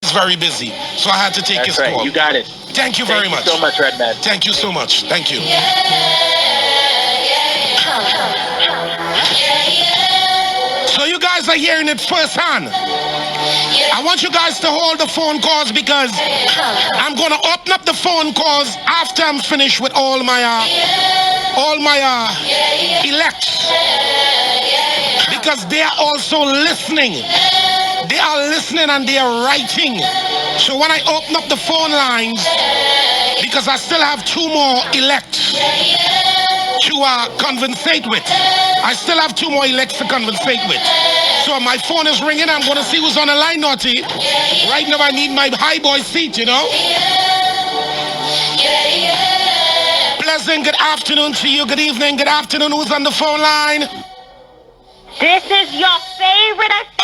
is very busy, so I had to take his call. You got it. Thank you very much. Thank you so much, Redman. Thank you so much. Thank you. So you guys are hearing it firsthand. I want you guys to hold the phone calls because I'm going to open up the phone calls after I'm finished with all my elects, because they are also listening. They are listening and they are writing. So when I open up the phone lines, because I still have 2 more elects to conversate with. I still have 2 more elects to conversate with. So my phone is ringing. I'm going to see who's on the line, Naughty. Right now I need my high boy seat, you know. Pleasant good afternoon to you. Good evening. Good afternoon. Who's on the phone line? This is your favorite. Oh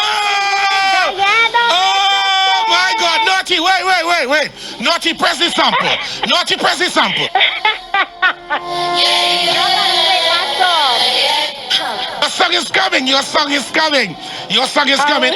my God, Naughty, wait. Naughty, press the sample. Naughty, press the sample. Your song is coming. Your song is coming. Your song is coming.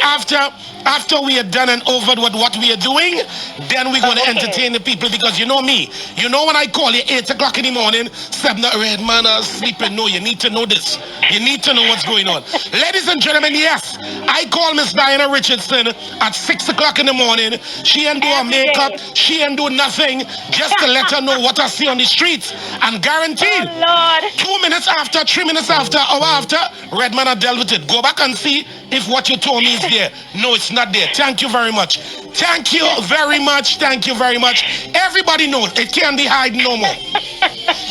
After we are done and over with what we are doing, then we're going to entertain the people, because you know me. You know when I call you 8 o'clock in the morning, 7 Redman are sleeping. No, you need to know this. You need to know what's going on. Ladies and gentlemen, yes, I call Miss Diana Richardson at 6 o'clock in the morning. She ain't do her makeup. She ain't do nothing, just to let her know what I see on the streets. And guaranteed, 2 minutes after, 3 minutes after, hour after, Redman, I dealt with it. Go back and see if what you told me is there. No, it's not there. Thank you very much. Thank you very much. Thank you very much. Everybody knows. It can't be hiding no more.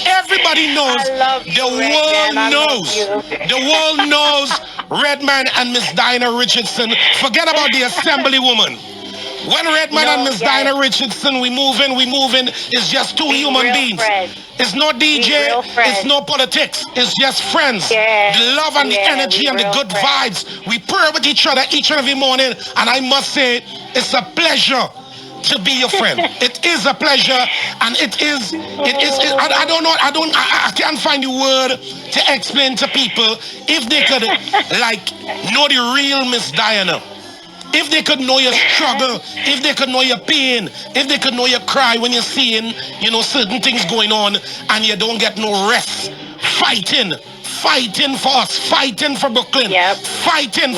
Everybody knows. The world knows. The world knows Redman and Miss Diana Richardson. Forget about the Assemblywoman. When Redman and Miss Diana Richardson, we moving. It's just 2 human beings. It's no DJ, it's no politics. It's just friends. The love and the energy and the good vibes. We pray with each other each and every morning. And I must say, it's a pleasure to be your friend. It is a pleasure, and I don't know, I can't find the word to explain to people if they could know the real Miss Diana. If they could know your struggle, if they could know your pain, if they could know your cry when you're seeing, certain things going on and you don't get no rest. Fighting for us, fighting for Brooklyn, fighting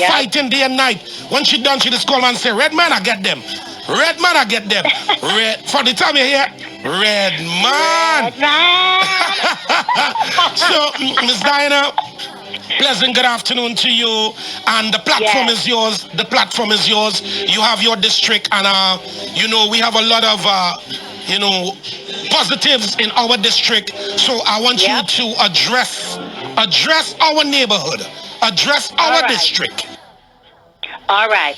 day and night. When she done, she just call and say, Redman, I get them. Redman, I get them. For the time you hear, Redman. So, Miss Diana, pleasant good afternoon to you, and the platform is yours. The platform is yours. You have your district, and we have a lot of positives in our district. So I want you to address our neighborhood, address our district. All right.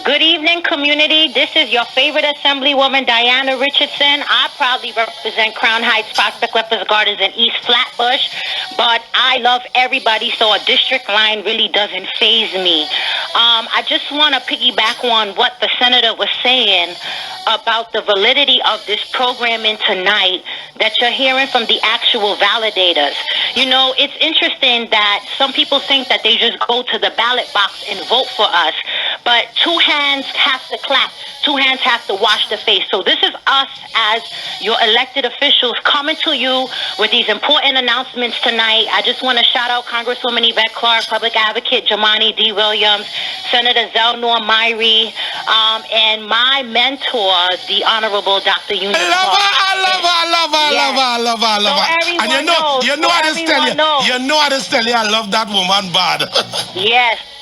Good evening, community. This is your favorite Assemblywoman, Diana Richardson. I proudly represent Crown Heights, Prospect, Lepers Gardens, and East Flatbush. But I love everybody, so a district line really doesn't faze me. I just want to piggyback on what the senator was saying about the validity of this programming tonight that you're hearing from the actual validators. It's interesting that some people think that they just go to the ballot box and vote for us, but 2 hands have to clap, 2 hands have to wash the face. So this is us as your elected officials coming to you with these important announcements tonight. I just want to shout out Congresswoman Yvette, Clarke, Public Advocate Jumaane D. Williams, Senator Zellnor, Myrie, and my mentor, the Honorable Dr. Eunice. I love her. And you know I just tell you, I love that woman bad.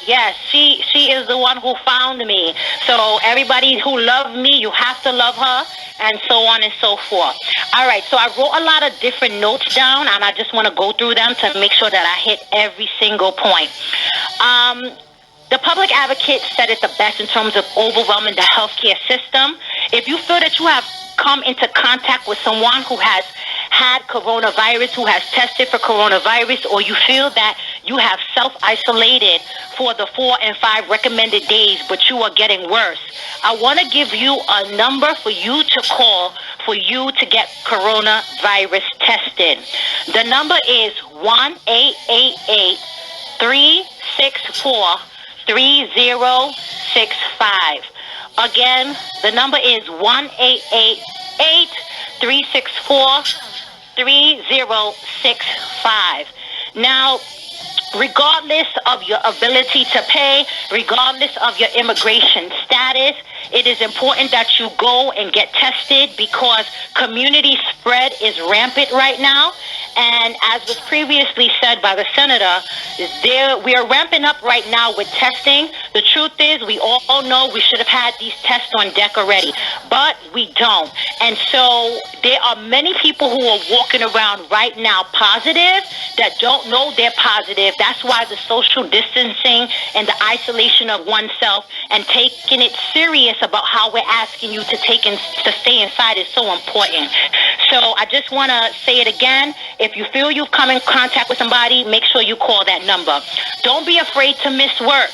Yes, she is the one who found me. So everybody who loves me, you have to love her, and so on and so forth. All right, so I wrote a lot of different notes down, and I just want to go through them to make sure that I hit every single point. The public advocate said it the best in terms of overwhelming the healthcare system. If you feel that you have come into contact with someone who has had coronavirus, who has tested for coronavirus, or you feel that you have self-isolated for the 4 and 5 recommended days, but you are getting worse, I want to give you a number for you to call for you to get coronavirus tested. The number is 1-888-364-3065. Again, the number is 1-888-364-3065. Now, regardless of your ability to pay, regardless of your immigration status, it is important that you go and get tested because community spread is rampant right now. And as was previously said by the senator, we are ramping up right now with testing. The truth is, we all know we should have had these tests on deck already, but we don't. And so there are many people who are walking around right now positive that don't know they're positive. That's why the social distancing and the isolation of oneself and taking it serious about how we're asking you to stay inside is so important. So I just want to say it again. If you feel you've come in contact with somebody, make sure you call that number. Don't be afraid to miss work.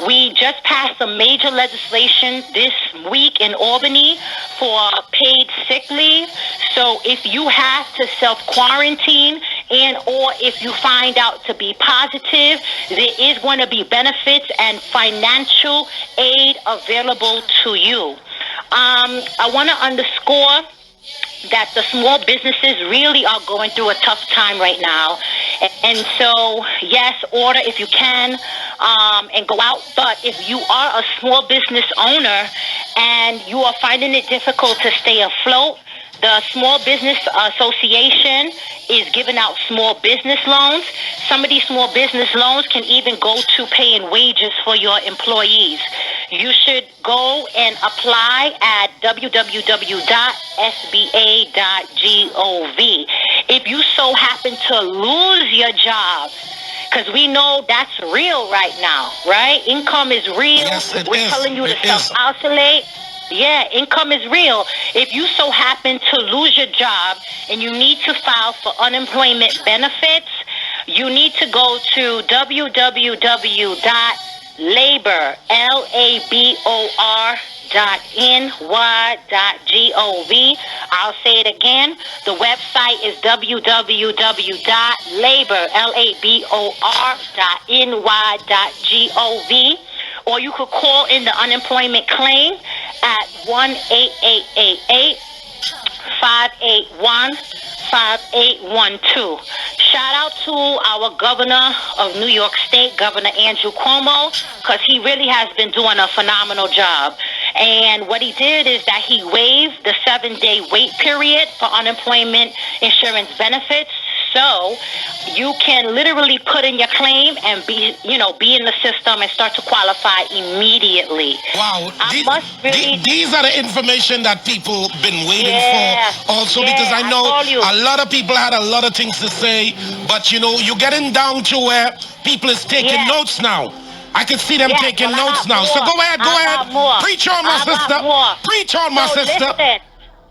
We just passed a major legislation this week in Albany for paid sick leave. So if you have to self-quarantine and or if you find out to be positive, there is going to be benefits and financial aid available to you. I want to underscore that the small businesses really are going through a tough time right now. And so, yes, order if you can and go out. But if you are a small business owner and you are finding it difficult to stay afloat, the Small Business Association is giving out small business loans. Some of these small business loans can even go to paying wages for your employees. You should go and apply at www.sba.gov. If you so happen to lose your job, because we know that's real right now, right? Income is real. Yes, it We're is. telling you to It is. self-isolate. Yeah, income is real. If you so happen to lose your job and you need to file for unemployment benefits, you need to go to www.labor.ny.gov. I'll say it again. The website is www.labor.ny.gov. Or you could call in the unemployment claim at 1-888-581-5812. Shout out to our governor of New York State, Governor Andrew Cuomo, because he really has been doing a phenomenal job. And what he did is that he waived the 7-day wait period for unemployment insurance benefits. So you can literally put in your claim and be in the system and start to qualify immediately. Wow. These are the information that people been waiting for also, because I know a lot of people had a lot of things to say, but you're getting down to where people is taking notes now. I can see them taking notes now. So go ahead. Preach on, my sister. Preach on, my sister. Listen.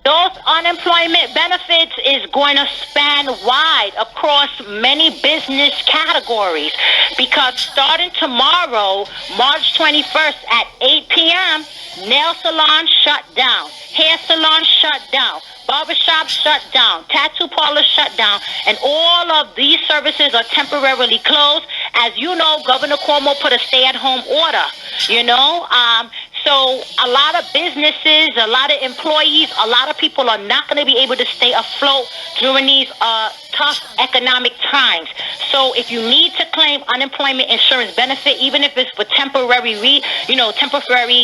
Those unemployment benefits is going to span wide across many business categories because starting tomorrow, March 21st at 8 p.m., nail salons shut down, hair salons shut down, barbershops shut down, tattoo parlors shut down, and all of these services are temporarily closed. As you know, Governor Cuomo put a stay-at-home order, So a lot of businesses, a lot of employees, a lot of people are not going to be able to stay afloat during these tough economic times. So if you need to claim unemployment insurance benefit, even if it's for temporary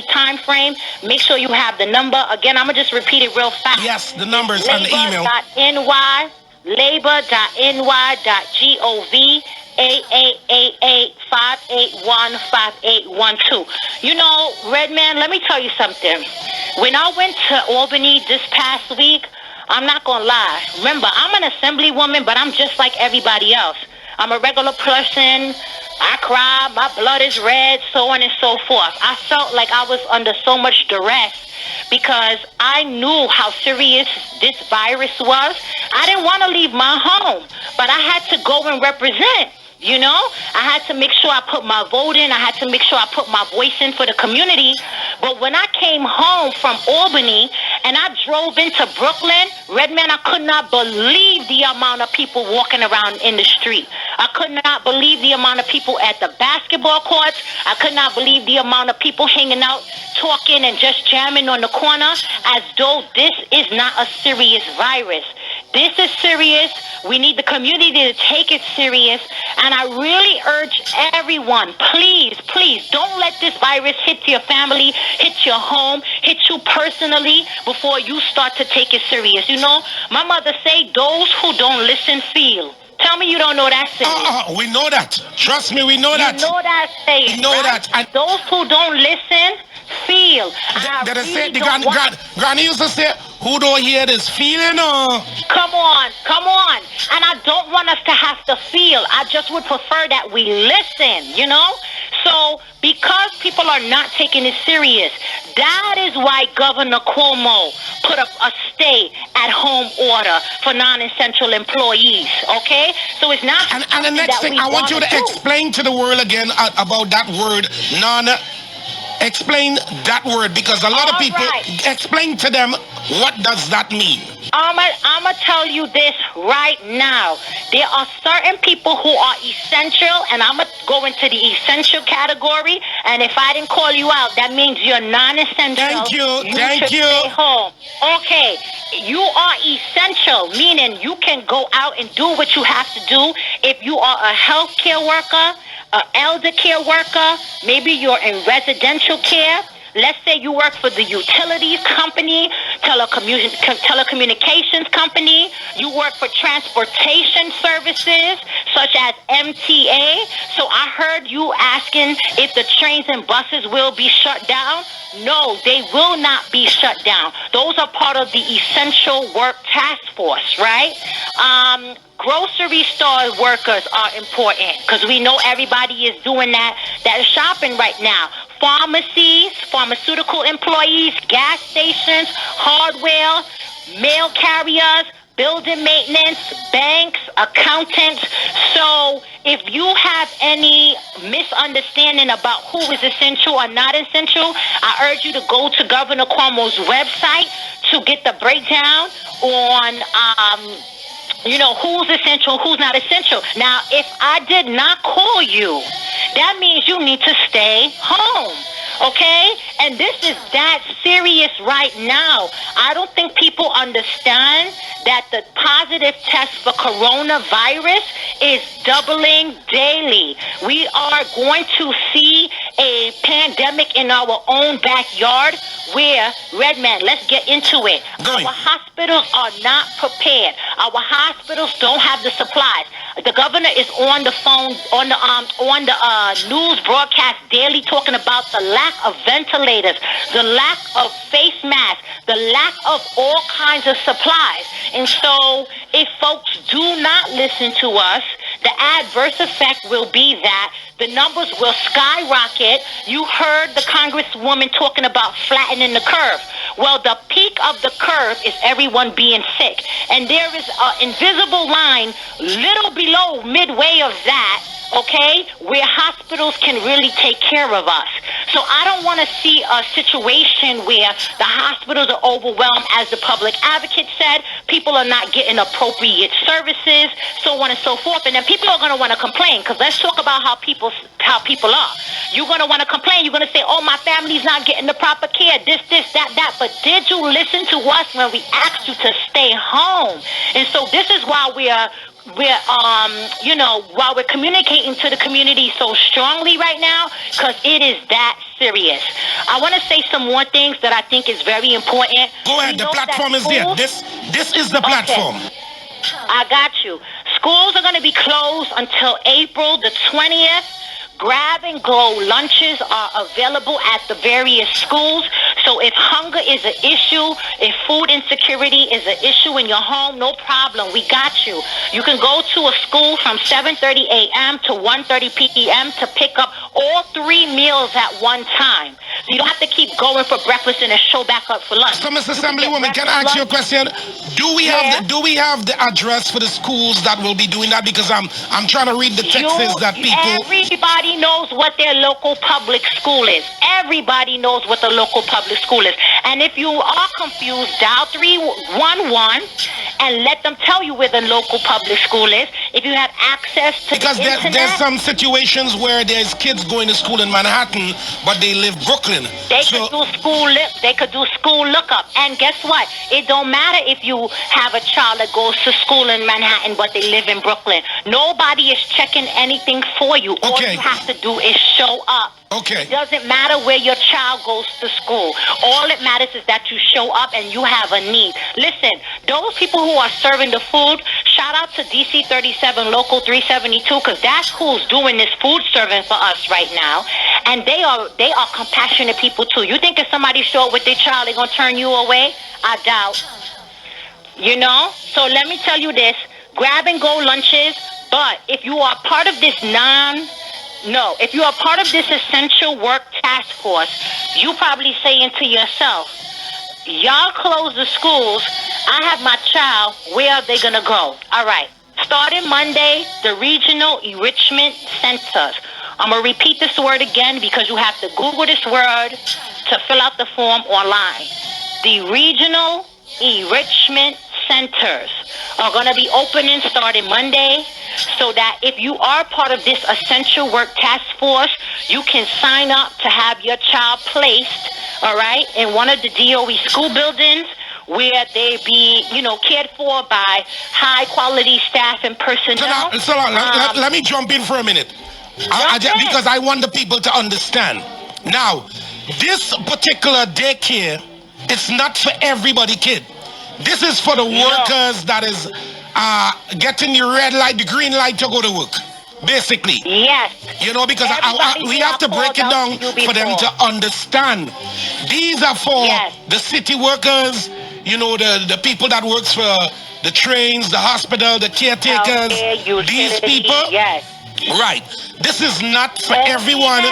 time frame, make sure you have the number. Again, I'm going to just repeat it real fast. Yes, the numbers and the email. labor.ny.gov. 888-581-5812. Redman, let me tell you something. When I went to Albany this past week, I'm not going to lie. Remember, I'm an Assemblywoman, but I'm just like everybody else. I'm a regular person. I cry. My blood is red, so on and so forth. I felt like I was under so much duress because I knew how serious this virus was. I didn't want to leave my home, but I had to go and represent. I had to make sure I put my vote in. I had to make sure I put my voice in for the community. But when I came home from Albany and I drove into Brooklyn, Redman, I could not believe the amount of people walking around in the street. I could not believe the amount of people at the basketball courts. I could not believe the amount of people hanging out, talking and just jamming on the corner, as though this is not a serious virus. This is serious. We need the community to take it serious. And I really urge everyone, please, please, don't let this virus hit your family, hit your home, hit you personally before you start to take it serious. You know, my mother say, those who don't listen feel. Tell me you don't know that saying. We know that. Trust me, we know that. You know that saying. We know right? that. And those who don't listen feel. Granny used to say, who don't hear this feeling? Come on. And I don't want us to have to feel. I just would prefer that we listen, you know? So, because people are not taking it serious, that is why Governor Cuomo put up a stay-at-home order for non-essential employees, okay? So it's not... And the next thing, I want you to explain to the world again about that word, explain that word, because a lot of people, explain to them, what does that mean? I'm going to tell you this right now. There are certain people who are essential, and I'm going to go into the essential category, and if I didn't call you out, that means you're non-essential. Thank you. Stay home. Okay, you are essential, meaning you can go out and do what you have to do. If you are a healthcare worker, an elder care worker, maybe you're in residential care. Let's say you work for the utilities company, telecommunications company. You work for transportation services, such as MTA. So I heard you asking if the trains and buses will be shut down. No, they will not be shut down. Those are part of the essential work task force, right? Grocery store workers are important because we know everybody is doing that is shopping right now. Pharmacies, pharmaceutical employees, gas stations, hardware, mail carriers, building maintenance, banks, accountants. So if you have any misunderstanding about who is essential or not essential, I urge you to go to Governor Cuomo's website to get the breakdown on who's essential, who's not essential. Now, if I did not call you, that means you need to stay home, okay? And this is that serious right now. I don't think people understand that the positive test for coronavirus is doubling daily. We are going to see a pandemic in our own backyard where, Redman, let's get into it. Our hospitals are not prepared. Our hospitals don't have the supplies. The governor is on the phone, on the news broadcast daily, talking about the lack of ventilators, the lack of face masks, the lack of all kinds of supplies. And so if folks do not listen to us, the adverse effect will be that the numbers will skyrocket. You heard the Congresswoman talking about flattening the curve. Well, the peak of the curve is everyone being sick. And there is an invisible line little below midway of that, okay, where hospitals can really take care of us. So I don't want to see a situation where the hospitals are overwhelmed, as the public advocate said. People are not getting appropriate services, so on and so forth. And then people are going to want to complain, because let's talk about how people are. You're going to want to complain. You're going to say, oh, my family's not getting the proper care, this, that. But did you listen to us when we asked you to stay home? And so this is why while we're communicating to the community so strongly right now, because it is that serious. I want to say some more things that I think is very important. Go ahead, the platform is there. This is the platform. Okay. I got you. Schools are going to be closed until April the 20th. Grab and go lunches are available at the various schools. So if hunger is an issue, if food insecurity is an issue in your home, no problem. We got you. You can go to a school from 7:30 a.m. to 1:30 p.m. to pick up all 3 meals at one time. So you don't have to keep going for breakfast and then show back up for lunch. So, Miss Assemblywoman, can I ask you a question? Do we have the address for the schools that will be doing that? Because I'm trying to read the texts that people. Everybody knows what their local public school is. Everybody knows what the local public school is. And if you are confused, dial 311 and let them tell you where the local public school is. If you have access to because the internet, there's some situations where there's kids going to school in Manhattan, but they live Brooklyn. They could do school lookup. And guess what? It don't matter if you have a child that goes to school in Manhattan, but they live in Brooklyn. Nobody is checking anything for you. All you have to do is show up. Okay. It doesn't matter where your child goes to school. All it matters is that you show up and you have a need. Listen, those people who are serving the food, shout out to DC 37 Local 372, because that's who's doing this food serving for us right now. And they are compassionate people too. You think if somebody show up with their child, they're going to turn you away? I doubt. You know? So let me tell you this. Grab and go lunches. But if you are part of this if you are part of this essential work task force, you probably saying to yourself, y'all close the schools. I have my child. Where are they going to go? All right. Starting Monday, the regional enrichment centers. I'm going to repeat this word again because you have to Google this word to fill out the form online. The regional enrichment centers are going to be opening starting Monday, so that if you are part of this essential work task force, you can sign up to have your child placed, all right, in one of the DOE school buildings where they be, cared for by high quality staff and personnel. So let me jump in for a minute. Because I want the people to understand. Now, this particular daycare, it's not for everybody, kid. This is for the workers that is getting the red light, the green light to go to work, basically. Yes. Because we have to break it down for them to understand. These are for the city workers, the people that works for the trains, the hospital, the caretakers, these people. Yes. Right. This is not for everyone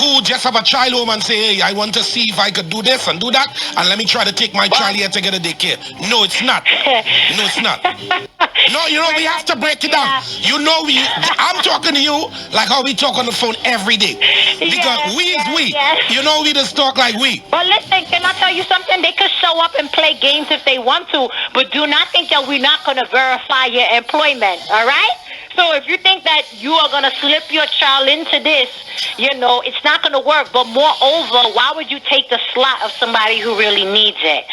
who just have a child home and say, hey, I want to see if I could do this and do that, and let me try to take my child here to get a daycare. No, it's not. No, it's not. No, we have to break it down. I'm talking to you like how we talk on the phone every day. Because we. We just talk like we. But listen, can I tell you something? They could show up and play games if they want to, but do not think that we're not going to verify your employment, all right? So if you think that you are going to slip your child into this, it's not going to work. But moreover, why would you take the slot of somebody who really needs it?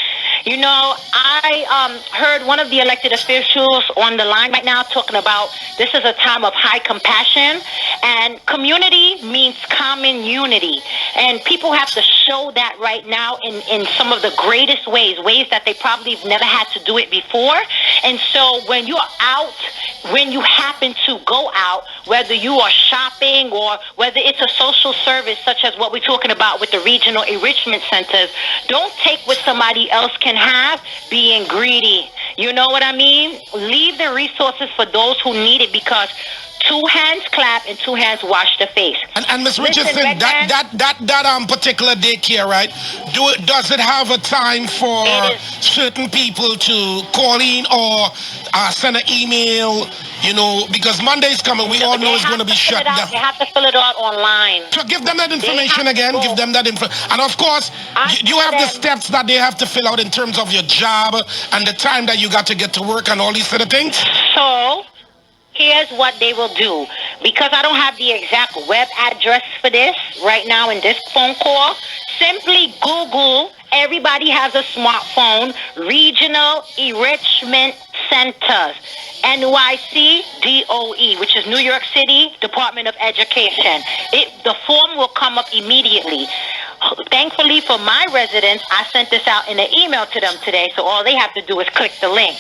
I heard one of the elected officials on the line right now talking about this is a time of high compassion, and community means common unity. And people have to show that right now in some of the greatest ways that they probably have never had to do it before. And so when you're out, when you happen to go out, whether you are shopping or whether it's a social service such as what we're talking about with the regional enrichment centers, don't take what somebody else can have being greedy. You know what I mean? Leave the resources for those who need it, because two hands clap and two hands wash the face. And Ms. Richardson, that particular daycare, right? Does it have a time for certain people to call in or send an email? Because Monday's coming, we all know it's going to be shut down. They have to fill it out online. So give them that information again. Give them that info. And of course, you have the steps that they have to fill out in terms of your job and the time that you got to get to work and all these sort of things. So here's what they will do. Because I don't have the exact web address for this right now in this phone call, simply Google, everybody has a smartphone, Regional Enrichment Centers, NYCDOE, which is New York City Department of Education. The form will come up immediately. Thankfully for my residents, I sent this out in an email to them today, so all they have to do is click the link.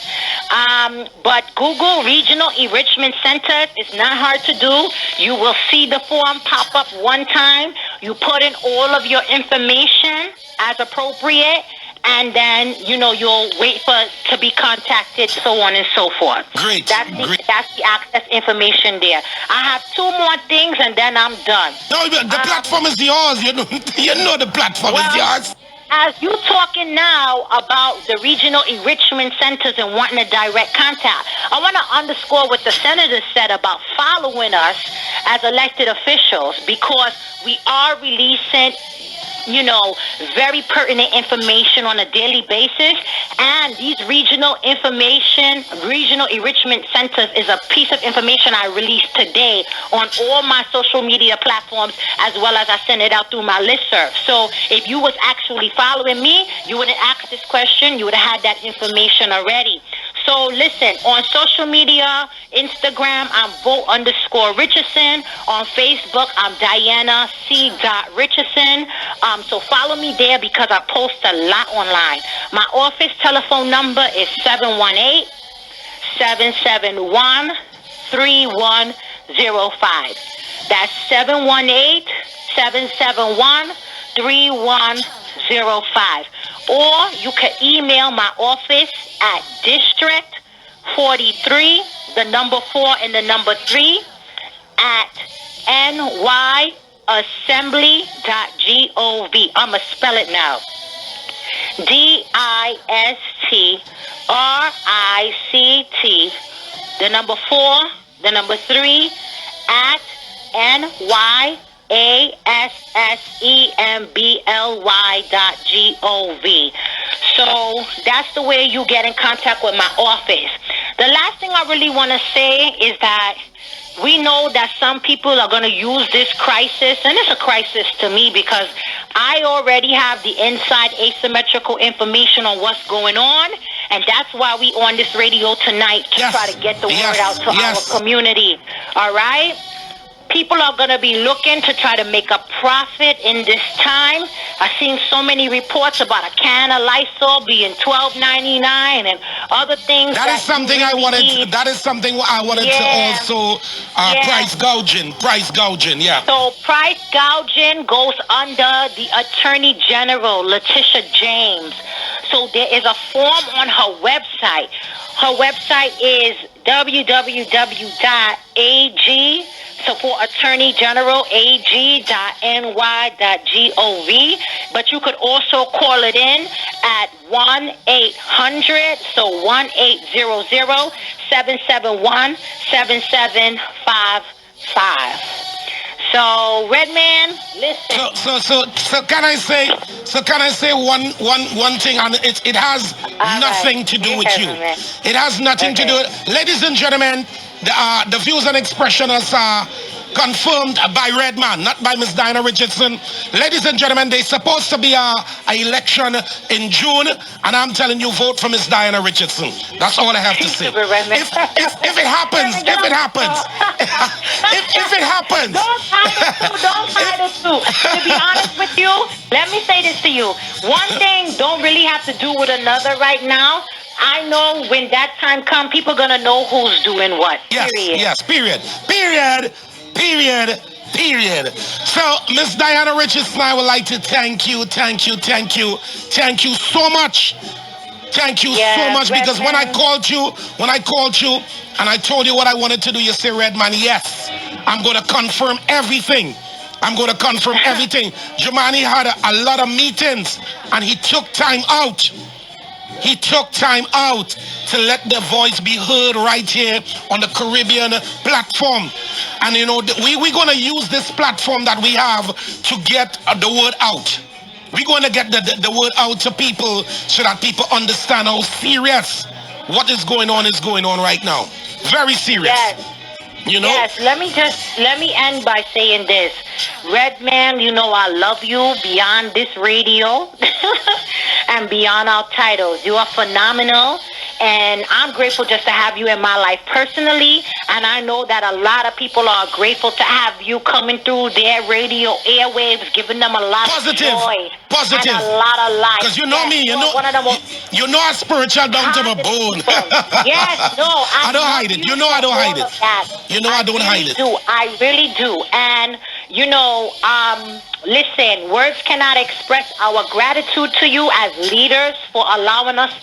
But Google Regional Enrichment Centers. It's not hard to do. You will see the form pop up one time. You put in all of your information as appropriate, and then you'll wait for to be contacted, so on and so forth. Great. That's the access information there. I have 2 more things, and then I'm done. No, the platform is yours. You know the platform is yours. As you talking now about the regional enrichment centers and wanting a direct contact, I want to underscore what the senator said about following us as elected officials, because we are releasing very pertinent information on a daily basis. And these regional enrichment centers is a piece of information I released today on all my social media platforms, as well as I send it out through my listserv. So if you was actually following me, you would have asked this question, you would have had that information already. So listen, on social media, Instagram, I'm Vote_Richardson. On Facebook, I'm Diana C. Richardson. So follow me there because I post a lot online. My office telephone number is 718-771-3105. That's 718-771-3105. Or you can email my office at District 43, the number 4 and the number 3, at nyassembly.gov. I'm going to spell it now. DISTRICT, the number 4, the number 3, at nyassembly.gov. So that's the way you get in contact with my office. The last thing I really want to say is that we know that some people are going to use this crisis, and it's a crisis to me because I already have the inside asymmetrical information on what's going on, and that's why we on this radio tonight to try to get the word out to our community. All right? People are going to be looking to try to make a profit in this time. I've seen so many reports about a can of Lysol being $12.99 and other things. That is something I wanted. That is something I wanted to also price gouging. Yeah. So price gouging goes under the Attorney General, Letitia James. So there is a form on her website. Her website is www.ag. So for Attorney General, ag.ny.gov. But you could also call it in at 1-800, so 1-800-771-7755. So Redman, listen. So can I say one thing, and it has nothing to do with you. It has nothing to do with, ladies and gentlemen, the views and expressions are confirmed by Redman, not by Miss Diana Richardson. Ladies and gentlemen, there's supposed to be a election in June, and I'm telling you, vote for Miss Diana Richardson. That's all I have to say. If it happens, if it happens. Don't hide it too. To be honest with you, let me say this to you. One thing don't really have to do with another right now. I know when that time comes, people are going to know who's doing what. Period. So, Miss Diana Richardson, I would like to thank you so much. Thank you so much, because when I called you and I told you what I wanted to do, you say, Redman, yes, I'm going to confirm everything. Jumaane had a lot of meetings, and he took time out. To let the voice be heard right here on the Caribbean platform. And we're going to use this platform that we have to get the word out. We're going to get the word out to people so that people understand how serious what is going on right now. Very serious. Yes, let me end by saying this. Redman, I love you beyond this radio and beyond our titles. You are phenomenal, and I'm grateful just to have you in my life personally, and I know that a lot of people are grateful to have you coming through their radio airwaves, giving them a lot of joy. Positive. And a lot of life. Because you know me, you know I'm spiritual down to my bone. Yes, no, I don't hide it. You know I don't hide it. I don't hide it. I really do. And Listen, words cannot express our gratitude to you as leaders for allowing us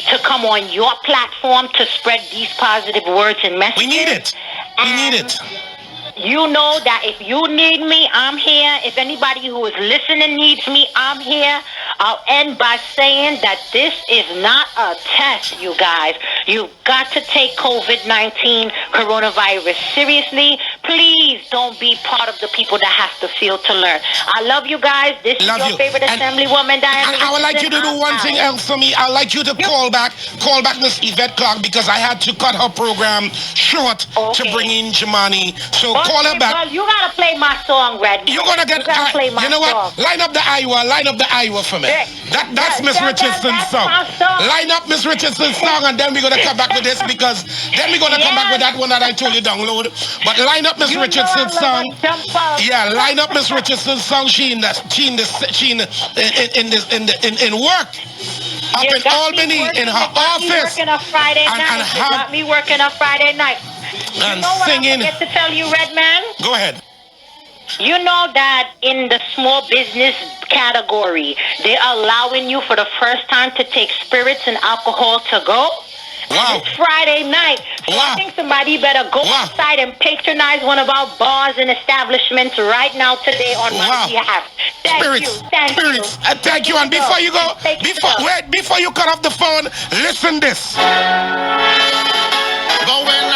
to come on your platform to spread these positive words and messages. We need it. We need it. You know that if you need me, I'm here. If anybody who is listening needs me, I'm here. I'll end by saying that this is not a test, you guys. You've got to take COVID-19 coronavirus seriously. Please don't be part of the people that have to feel to learn. I love you guys. This is your favorite Assemblywoman, Diana. And I would like you to do one thing else for me. I'd like you to call back Miss Yvette Clarke, because I had to cut her program short to bring in Jumaane. So call her back. Well, you gotta play my song, Red. You're gonna get. You know what? Line up the Iowa for me. That's Miss Richardson's song. Line up Miss Richardson's song, and then we're gonna come back with this, because then we're gonna come back with that one that I told you download. But line up Miss Richardson's song. Yeah, line up Miss Richardson's song. She in work up in Albany in her office. Working a Friday night. She got me working a Friday night. And you know what singing. I forget to tell you, Redman? Go ahead. You know that in the small business category, they're allowing you for the first time to take spirits and alcohol to go. Wow. It's Friday night. So I think somebody better go outside and patronize one of our bars and establishments right now today on my behalf. Thank you. Thank you. And before you go, before you cut off the phone, listen this. Going